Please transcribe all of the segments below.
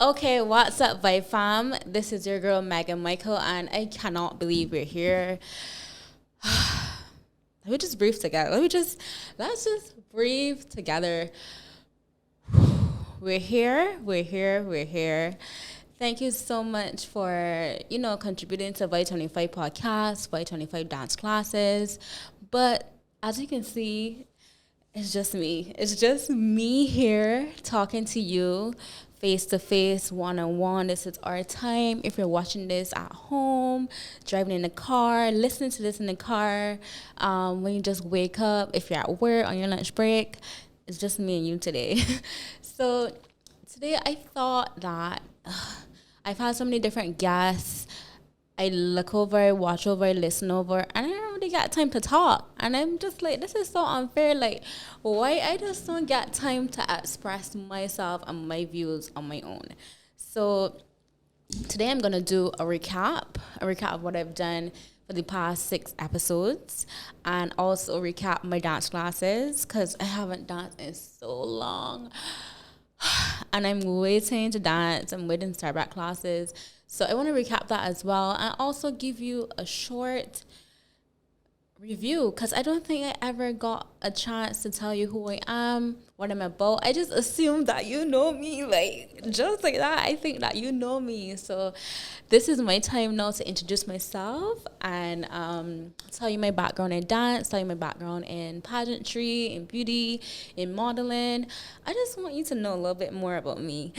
Okay, what's up, Vibe Fam? This is your girl, Megghan Michael, and I cannot believe we're here. Let me just breathe together. Let's just breathe together. We're here. Thank you so much for, contributing to Y25 podcast, Y25 dance classes. But as you can see, it's just me. It's just me here talking to you face to face, one on one. This is our time. If you're watching this at home, driving in the car, listening to this in the car, when you just wake up, if you're at work on your lunch break, it's just me and you today. So today I thought that I've had so many different guests. I look over, watch over, listen over, and I don't really got time to talk. And I'm just like, this is so unfair. Like, why I just don't get time to express myself and my views on my own. So today I'm gonna do a recap of what I've done for the past 6 episodes, and also recap my dance classes because I haven't danced in so long. And I'm waiting to dance. I'm waiting to start back classes. So I want to recap that as well and also give you a short review because I don't think I ever got a chance to tell you who I am, what I'm about. I just assumed that you know me, like just like that. I think that you know me. So this is my time now to introduce myself and tell you my background in dance, tell you my background in pageantry, in beauty, in modeling. I just want you to know a little bit more about me.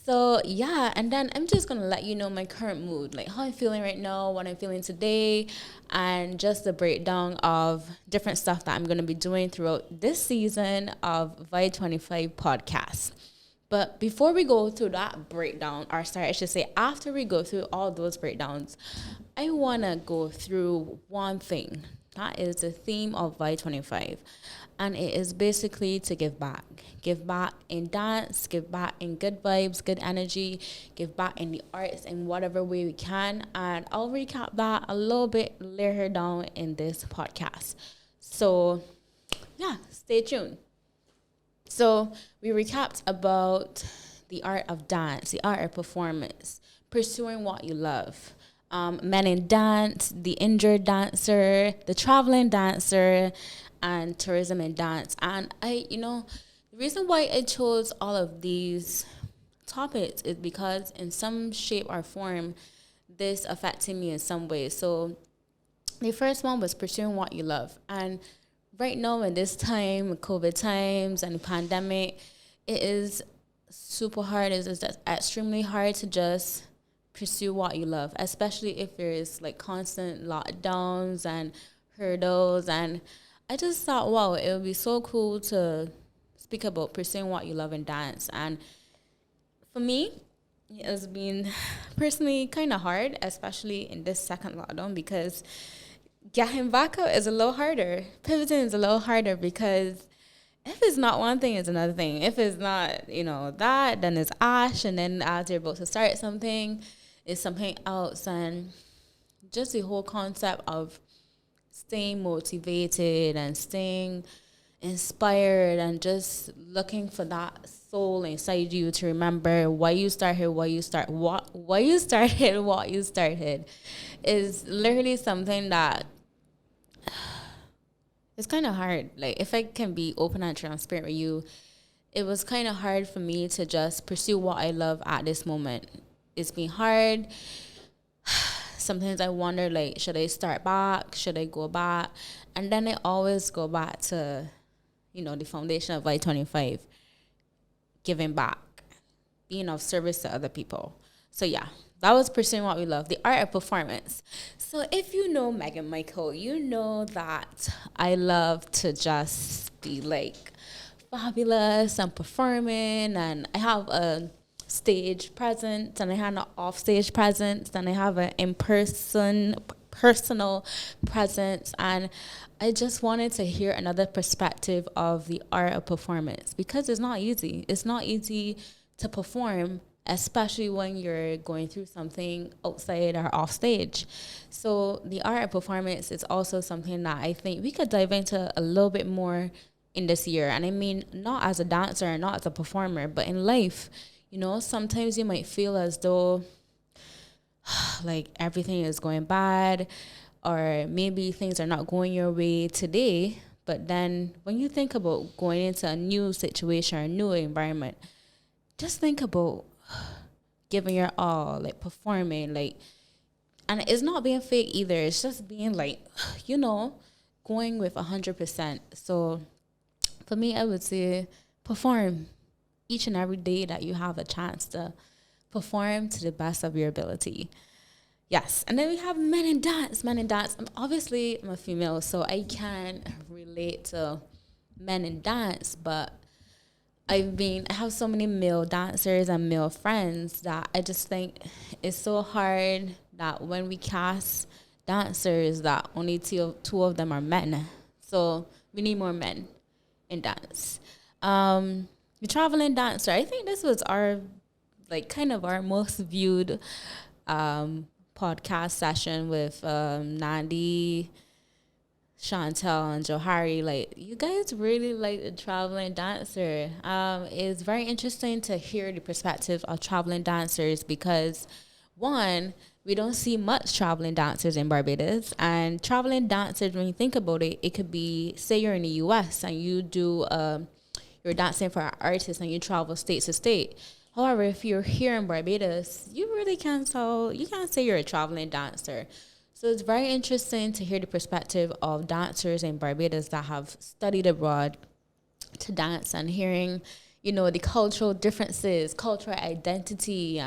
So yeah, and then I'm just gonna let you know my current mood, like how I'm feeling right now, what I'm feeling today, and just the breakdown of different stuff that I'm gonna be doing throughout this season of Y25 podcast. But before we go through that breakdown, or sorry, I should say after we go through all those breakdowns, I wanna go through one thing. That is the theme of Y25. And it is basically to give back. Give back in dance, give back in good vibes, good energy, give back in the arts in whatever way we can. And I'll recap that a little bit later down in this podcast. So, yeah, stay tuned. So, we recapped about the art of dance, the art of performance, pursuing what you love. Men in dance, the injured dancer, the traveling dancer, and tourism and dance. And the reason why I chose all of these topics is because in some shape or form, this affected me in some way. So the first one was pursuing what you love. And right now in this time, COVID times and pandemic, it is super hard. It's extremely hard to just pursue what you love, especially if there's like constant lockdowns and hurdles. And I just thought, wow, it would be so cool to speak about pursuing what you love in dance. And for me, it has been personally kind of hard, especially in this second lockdown, because getting back out is a little harder. Pivoting is a little harder because if it's not one thing, it's another thing. If it's not, that, then it's ash. And then as you're about to start something, it's something else. And just the whole concept of staying motivated and staying inspired and just looking for that soul inside you to remember why you started, what you started is literally something that it's kind of hard. Like, if I can be open and transparent with you, it was kind of hard for me to just pursue what I love at this moment. It's been hard. Sometimes I wonder, like, should I start back? Should I go back? And then I always go back to, the foundation of Y25, giving back, being of service to other people. So, yeah, that was pursuing what we love, the art of performance. So if you know Megghan Michael, you know that I love to just be, like, fabulous and performing. And I have a stage presence, and I have an off-stage presence, and I have an in-person, personal presence. And I just wanted to hear another perspective of the art of performance because it's not easy. It's not easy to perform, especially when you're going through something outside or off stage. So the art of performance is also something that I think we could dive into a little bit more in this year. And I mean, not as a dancer, not as a performer, but in life. Sometimes you might feel as though like everything is going bad, or maybe things are not going your way today. But then when you think about going into a new situation or a new environment, just think about giving your all, like performing, like, and it's not being fake either. It's just being like, going with 100%. So for me, I would say perform each and every day that you have a chance to perform to the best of your ability. Yes. And then we have men in dance. Men in dance. Obviously, I'm a female, so I can't relate to men in dance, but I have so many male dancers and male friends that I just think it's so hard that when we cast dancers that only two of them are men. So we need more men in dance. The traveling dancer. I think this was our kind of our most viewed podcast session with Nandi, Chantel, and Johari. Like, you guys really like the traveling dancer. It's very interesting to hear the perspective of traveling dancers because, one, we don't see much traveling dancers in Barbados. And traveling dancers, when you think about it, it could be, say you're in the U.S. and you do, you're dancing for an artist and you travel state to state. However, if you're here in Barbados, you really can't say you're a traveling dancer. So it's very interesting to hear the perspective of dancers in Barbados that have studied abroad to dance and hearing, the cultural differences, cultural identity,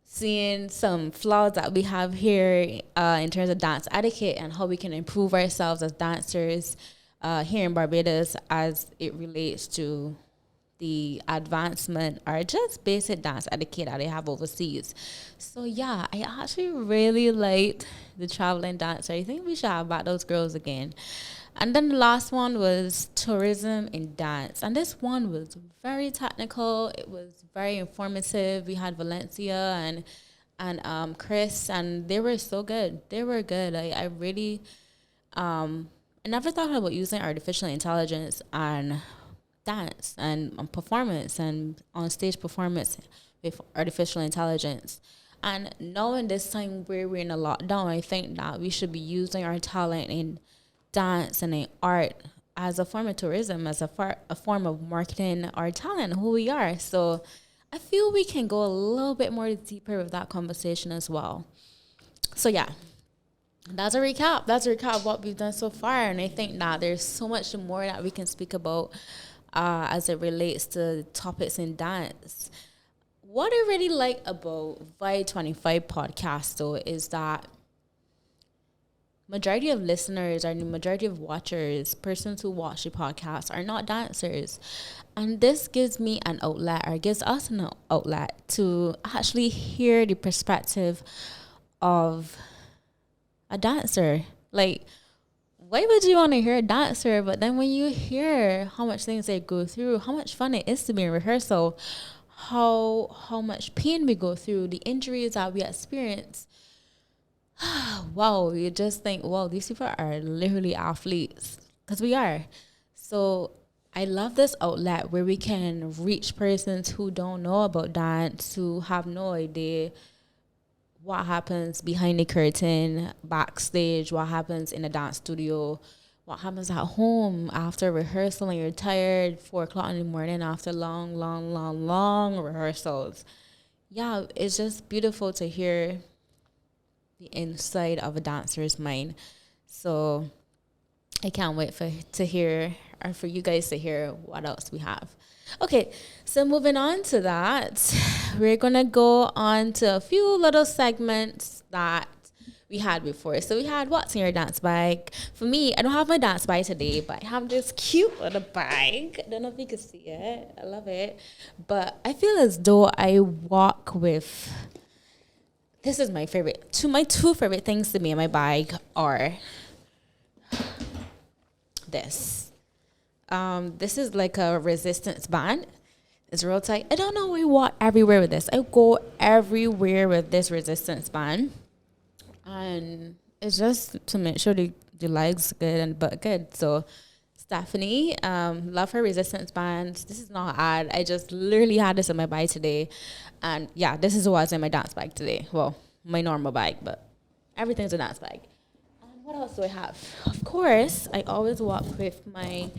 seeing some flaws that we have here in terms of dance etiquette and how we can improve ourselves as dancers here in Barbados as it relates to the advancement or just basic dance etiquette that they have overseas. So yeah, I actually really liked the traveling dancer. I think we should have back those girls again. And then the last one was tourism in dance. And this one was very technical. It was very informative. We had Valencia and Chris, and they were so good. They were good. I really I never thought about using artificial intelligence and dance and performance and on stage performance with artificial intelligence. And knowing this time where we're in a lockdown, I think that we should be using our talent in dance and in art as a form of tourism, as a form of marketing our talent, who we are. So I feel we can go a little bit more deeper with that conversation as well. So yeah, that's a recap. That's a recap of what we've done so far. And I think that there's so much more that we can speak about as it relates to topics in dance. What I really like about Vibe 25 podcast, though, is that majority of listeners or the majority of watchers, persons who watch the podcast, are not dancers. And this gives me an outlet, or gives us an outlet to actually hear the perspective of a dancer. Like, why would you want to hear a dancer? But then when you hear how much things they go through, how much fun it is to be in rehearsal, how much pain we go through, the injuries that we experience, wow, you just think, wow, these people are literally athletes, because we are. So I love this outlet where we can reach persons who don't know about dance, who have no idea what happens behind the curtain, backstage, what happens in a dance studio, what happens at home after rehearsal and you're tired, 4 o'clock in the morning after long rehearsals. Yeah, it's just beautiful to hear the inside of a dancer's mind. So I can't wait to hear, or for you guys to hear what else we have. Okay, so moving on to that, we're going to go on to a few little segments that we had before. So we had what's in your dance bag. For me, I don't have my dance bag today, but I have this cute little bag. I don't know if you can see it. I love it. But I feel as though I walk with, this is my favorite. My two favorite things to me in my bag are this. This is like a resistance band. It's real tight. I don't know why I walk everywhere with this. I go everywhere with this resistance band. And it's just to make sure the legs good and butt good. So it's Stephanie. Love her resistance bands. This is not an ad. I just literally had this in my bag today. And yeah, this is what's in my dance bag today. Well, my normal bag, but everything's a dance bag. And what else do I have? Of course, I always walk with my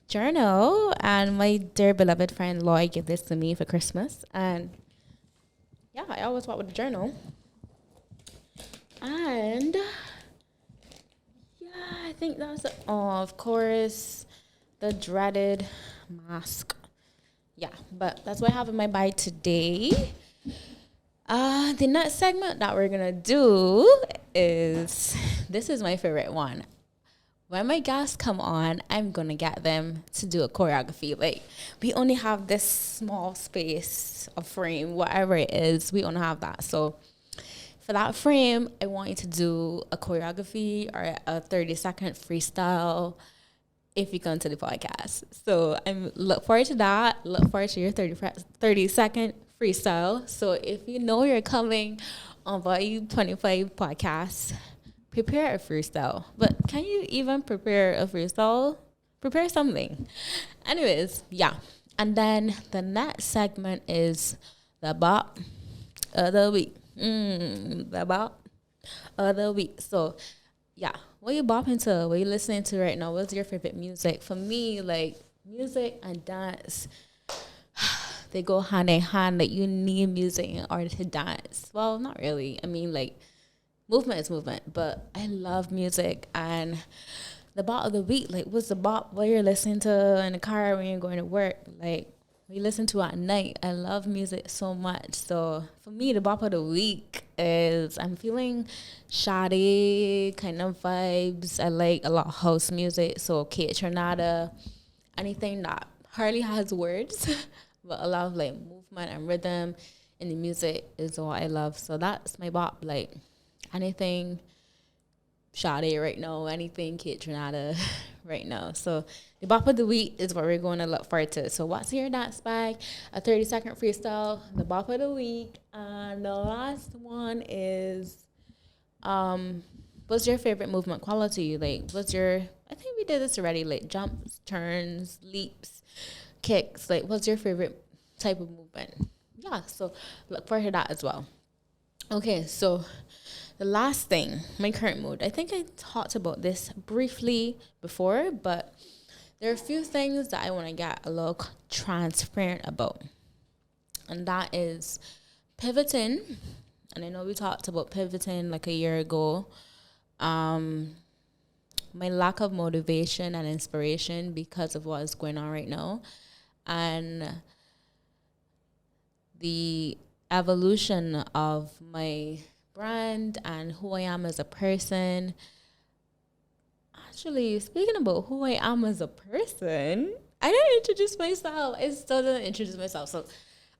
journal, and my dear beloved friend Lloyd gave this to me for Christmas. And yeah, I always walk with a journal. And yeah, I think that's it. Oh, of course, the dreaded mask. Yeah, but that's what I have in my bag today. The next segment that we're gonna do is, this is my favorite one. When my guests come on, I'm gonna get them to do a choreography. Like, we only have this small space of frame, whatever it is, we only have that. So for that frame, I want you to do a choreography or a 30-second freestyle if you come to the podcast. So I'm look forward to that. Look forward to your 30-second freestyle. So if you know you're coming on Volume 25 podcast, prepare a freestyle. But can you even prepare a freestyle? Prepare something. Anyways, yeah. And then the next segment is the bop of the week. The bop of the week. So, yeah, what you bopping to? What you listening to right now? What's your favorite music? For me, like, music and dance, they go hand in hand. Like, you need music in order to dance. Well, not really. I mean, like, movement is movement, but I love music. And the bop of the week, like, what's the bop? What you're listening to in the car when you're going to work? Like, we listen to at night. I love music so much. So for me, the bop of the week is, I'm feeling shawty kind of vibes. I like a lot of house music. So Kate Trinata, anything that hardly has words, but a lot of like movement and rhythm in the music is what I love. So that's my bop. Like, anything Sade right now, anything Kate Trinata right now. So the bop of the week is what we're going to look forward to. So what's in your dance bag? A 30-second freestyle, the bop of the week. And the last one is, what's your favorite movement quality? Like, I think we did this already, like jumps, turns, leaps, kicks. Like, what's your favorite type of movement? Yeah, so look forward to that as well. Okay, so the last thing, my current mood. I think I talked about this briefly before, but there are a few things that I want to get a little transparent about. And that is pivoting. And I know we talked about pivoting like a year ago. My lack of motivation and inspiration because of what is going on right now. And the evolution of my brand and who I am as a person. Actually, speaking about who I am as a person, I didn't introduce myself. I still didn't introduce myself. So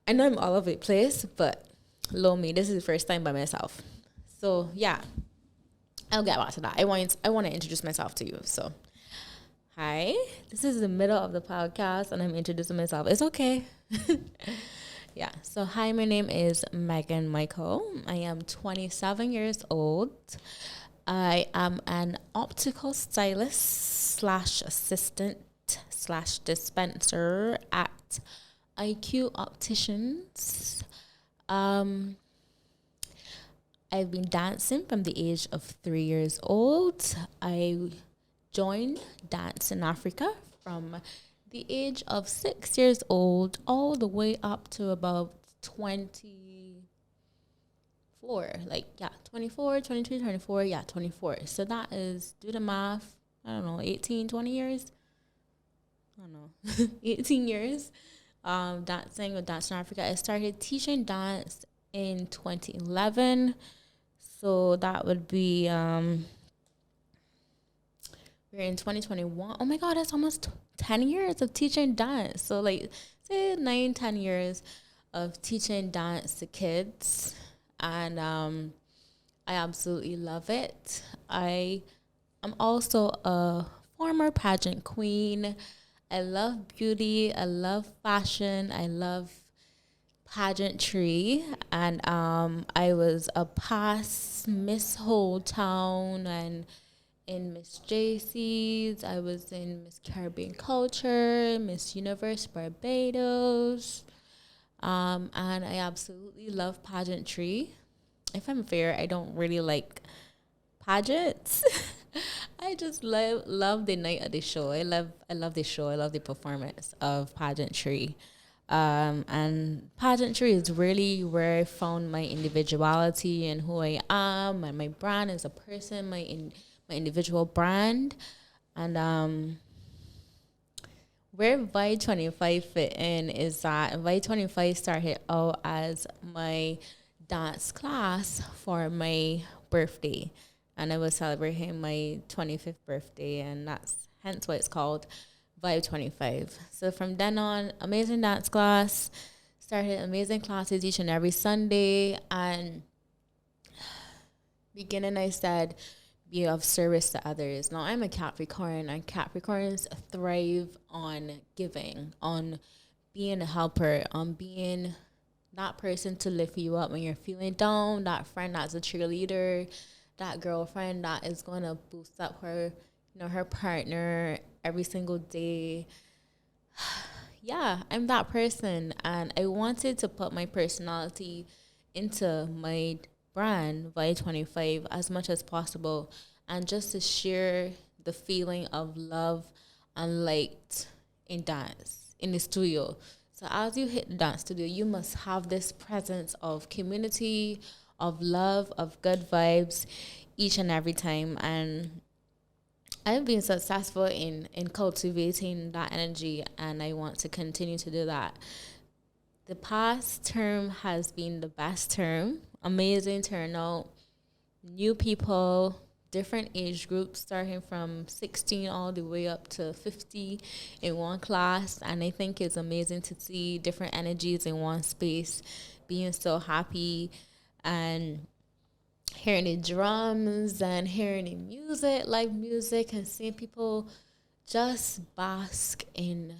I know I'm all over the place, but lo me, this is the first time by myself. So yeah, I'll get back to that. I want to introduce myself to you. So hi, this is the middle of the podcast and I'm introducing myself. It's okay. Yeah, so hi, my name is Megghan Michael. I am 27 years old. I am an optical stylist / assistant / dispenser at IQ Opticians. I've been dancing from the age of 3 years old. I joined Dance in Africa from the age of 6 years old all the way up to about 24. Like, yeah, 24, 23, 24, yeah, 24. So that is, do the math, I don't know, 18, 20 years? I don't know, 18 years dancing with Dance in Africa. I started teaching dance in 2011. So that would be, we're in 2021. Oh my God, that's almost 10 years of teaching dance. So like, say 9, 10 years of teaching dance to kids. And I absolutely love it. I am also a former pageant queen. I love beauty. I love fashion. I love pageantry. And I was a past Miss Whole Town and in Miss JC's. I was in Miss Caribbean Culture, Miss Universe Barbados. And I absolutely love pageantry. If I'm fair, I don't really like pageants. I just love the night of the show. I love the show. I love the performance of pageantry. And pageantry is really where I found my individuality and who I am and my brand as a person, my individual brand. And where Vi 25 fit in is that Vi 25 started out as my dance class for my birthday. And I was celebrating my 25th birthday, and that's hence why it's called Vibe 25. So from then on, amazing dance class, started amazing classes each and every Sunday. And beginning, I said, be of service to others. Now, I'm a Capricorn, and Capricorns thrive on giving, on being a helper, on being that person to lift you up when you're feeling down, that friend that's a cheerleader, that girlfriend that is going to boost up her, her partner every single day. Yeah, I'm that person, and I wanted to put my personality into my brand by 25 as much as possible, and just to share the feeling of love and light in dance in the studio. So as you hit the dance studio, you must have this presence of community, of love, of good vibes each and every time. And I've been successful in cultivating that energy, and I want to continue to do that. The past term has been the best term. Amazing turnout, new people, different age groups, starting from 16 all the way up to 50 in one class. And I think it's amazing to see different energies in one space, being so happy and hearing the drums and hearing the music, live music, and seeing people just bask in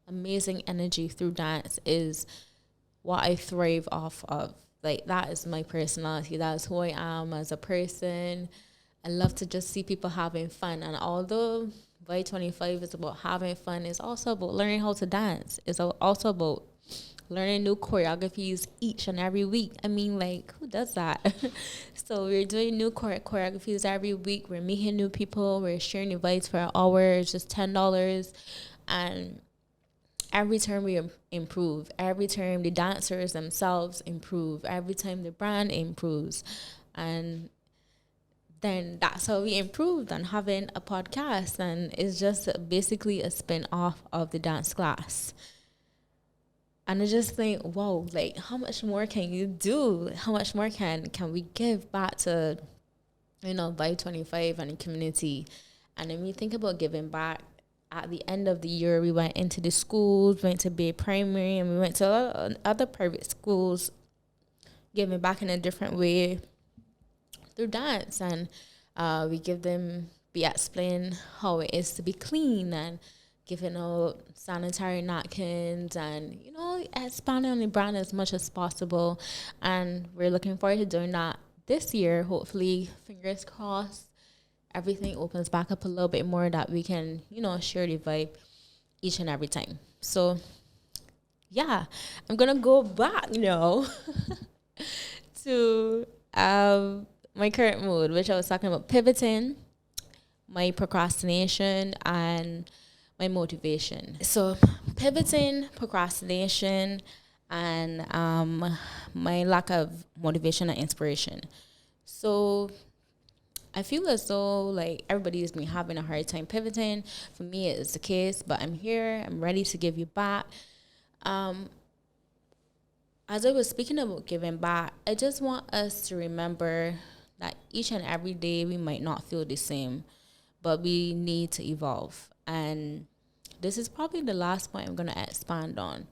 amazing energy through dance is what I thrive off of. Like, that is my personality. That's who I am as a person. I love to just see people having fun. And although Vibe 25 is about having fun, it's also about learning how to dance. It's also about learning new choreographies each and every week. I mean, like, who does that? So we're doing new choreographies every week. We're meeting new people. We're sharing invites for an hour. It's just $10. And every time we improve. Every time the dancers themselves improve. Every time the brand improves. And then that's how we improved on having a podcast. And it's just basically a spin-off of the dance class. And I just think, wow, like, how much more can you do? How much more can we give back to, Vibe 25 and the community? And then we think about giving back. At the end of the year, we went into the schools, went to Bay Primary, and we went to other private schools, giving back in a different way through dance. And we explain how it is to be clean, and giving out sanitary napkins, and expanding on the brand as much as possible. And we're looking forward to doing that this year. Hopefully, fingers crossed, everything opens back up a little bit more, that we can share the vibe each and every time. So yeah, I'm gonna go back now to my current mood, which I was talking about pivoting, my procrastination, and my motivation. So pivoting, procrastination, and my lack of motivation and inspiration. So I feel as though, like, everybody has been having a hard time pivoting. For me, it's the case, but I'm here. I'm ready to give you back. As I was speaking about giving back, I just want us to remember that each and every day we might not feel the same, but we need to evolve. And this is probably the last point I'm going to expand on.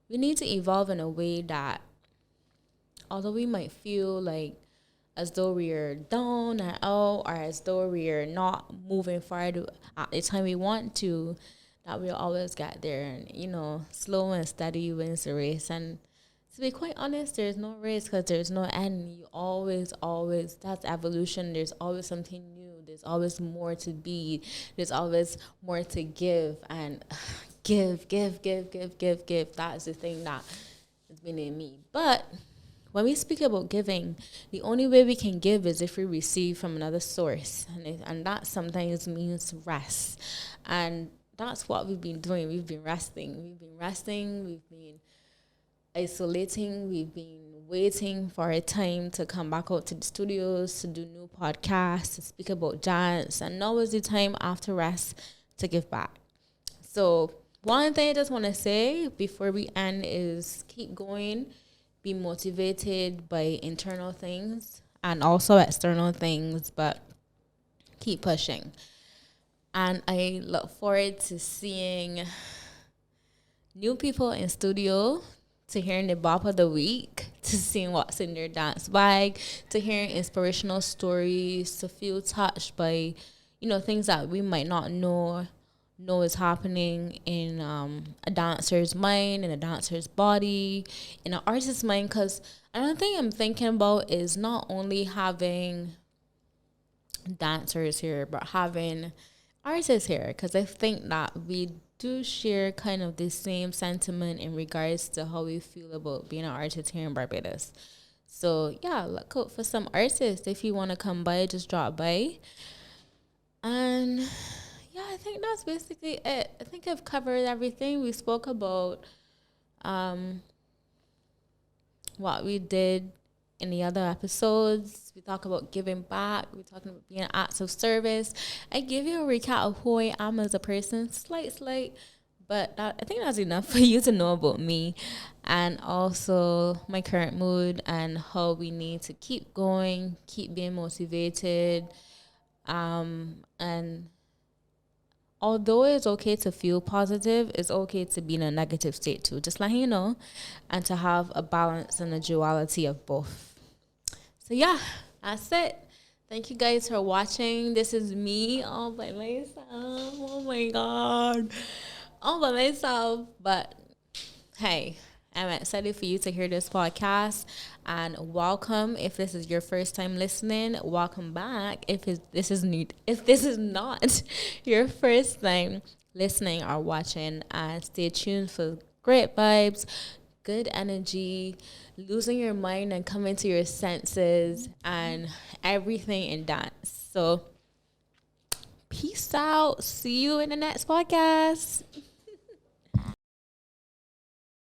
We need to evolve in a way that, although we might feel like as though we're down and out, or as though we're not moving forward at the time we want to, that we'll always get there. And, slow and steady wins the race. And to be quite honest, there's no race because there's no end. You always, that's evolution. There's always something new There's always more to be. There's always more to give, and give. That's the thing that has been in me. But when we speak about giving, the only way we can give is if we receive from another source. And that sometimes means rest. And that's what we've been doing. We've been resting. We've been isolating. We've been waiting for a time to come back out to the studios, to do new podcasts, to speak about dance. And now is the time after rest to give back. So one thing I just want to say before we end is keep going. Be motivated by internal things and also external things, but keep pushing. And I look forward to seeing new people in studio, to hearing the bop of the week, to seeing what's in their dance bag, to hearing inspirational stories, to feel touched by, things that we might not know is happening in a dancer's mind, in a dancer's body, in an artist's mind. Because another thing I'm thinking about is not only having dancers here, but having artists here. Because I think that we do share kind of the same sentiment in regards to how we feel about being an artist here in Barbados. So yeah, look out for some artists. If you want to come by, just drop by. And yeah, I think that's basically it. I think I've covered everything. We spoke about what we did in the other episodes. We talk about giving back. We're talking about being acts of service. I give you a recap of who I am as a person, slight, but I think that's enough for you to know about me, and also my current mood and how we need to keep going, keep being motivated, and although it's okay to feel positive, it's okay to be in a negative state too. Just letting you know, and to have a balance and a duality of both. So yeah, that's it. Thank you guys for watching. This is me all by myself. Oh my God. All by myself. But hey, I'm excited for you to hear this podcast, and welcome if this is your first time listening. Welcome back if this is not your first time listening or watching. And stay tuned for great vibes, good energy, losing your mind and coming to your senses, and everything in dance. So peace out. See you in the next podcast.